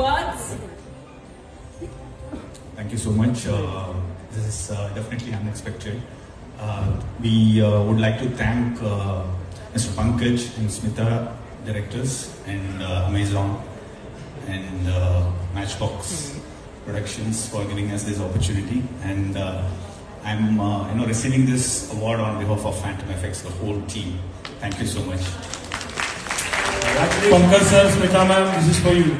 words. Thank you so much. This is definitely unexpected. We would like to thank Mr. Pankaj and Smita, directors, and Amazon and Matchbox Productions for giving us this opportunity. And I'm receiving this award on behalf of Phantom FX, the whole team. Thank you so much. Pankaj sir, Smita ma'am, this is for you.